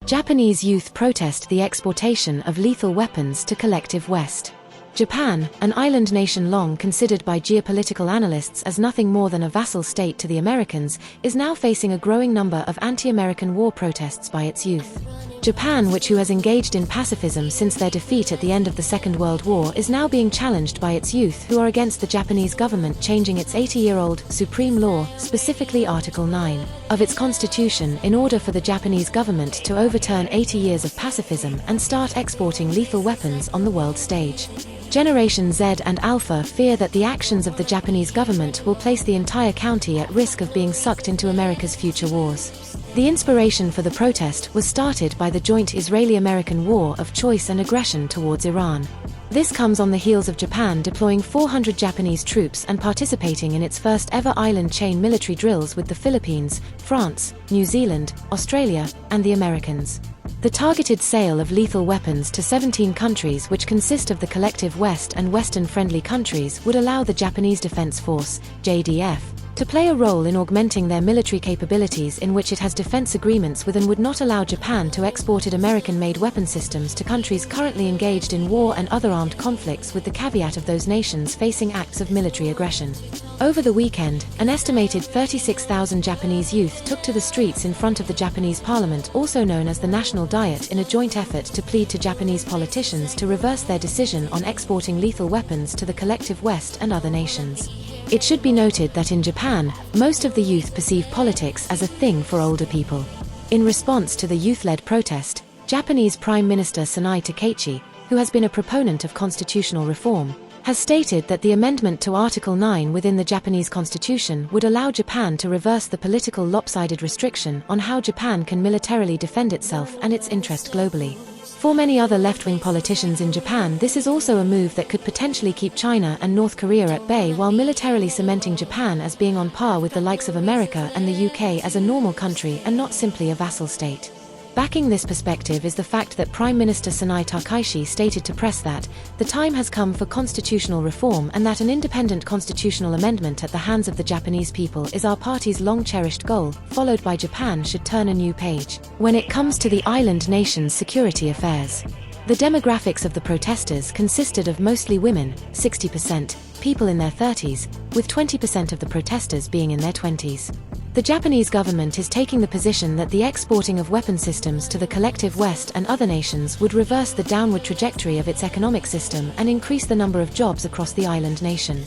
Japanese youth protest the exportation of lethal weapons to collective West. Japan, an island nation long considered by geopolitical analysts as nothing more than a vassal state to the Americans, is now facing a growing number of anti-American war protests by its youth. Japan, which has engaged in pacifism since their defeat at the end of the Second World War, is now being challenged by its youth who are against the Japanese government changing its 80-year-old supreme law, specifically Article 9, of its constitution in order for the Japanese government to overturn 80 years of pacifism and start exporting lethal weapons on the world stage. Generation Z and Alpha fear that the actions of the Japanese government will place the entire county at risk of being sucked into America's future wars. The inspiration for the protest was started by the joint Israeli-American war of choice and aggression towards Iran. This comes on the heels of Japan deploying 400 Japanese troops and participating in its first ever island chain military drills with the Philippines, France, New Zealand, Australia, and the Americans. The targeted sale of lethal weapons to 17 countries, which consist of the collective West and Western-friendly countries, would allow the Japanese Defense Force, JDF, to play a role in augmenting their military capabilities, in which it has defense agreements with, and would not allow Japan to export American-made weapon systems to countries currently engaged in war and other armed conflicts, with the caveat of those nations facing acts of military aggression. Over the weekend, an estimated 36,000 Japanese youth took to the streets in front of the Japanese Parliament, also known as the National Diet, in a joint effort to plead to Japanese politicians to reverse their decision on exporting lethal weapons to the collective West and other nations. It should be noted that in Japan, most of the youth perceive politics as a thing for older people. In response to the youth-led protest, Japanese Prime Minister Sanai Takaichi, who has been a proponent of constitutional reform, has stated that the amendment to Article 9 within the Japanese constitution would allow Japan to reverse the political lopsided restriction on how Japan can militarily defend itself and its interest globally. For many other left-wing politicians in Japan, this is also a move that could potentially keep China and North Korea at bay while militarily cementing Japan as being on par with the likes of America and the UK as a normal country and not simply a vassal state. Backing this perspective is the fact that Prime Minister Sanai Takaichi stated to press that the time has come for constitutional reform and that an independent constitutional amendment at the hands of the Japanese people is our party's long-cherished goal, followed by Japan should turn a new page when it comes to the island nation's security affairs. The demographics of the protesters consisted of mostly women, 60%, people in their 30s, with 20% of the protesters being in their 20s. The Japanese government is taking the position that the exporting of weapon systems to the collective West and other nations would reverse the downward trajectory of its economic system and increase the number of jobs across the island nation.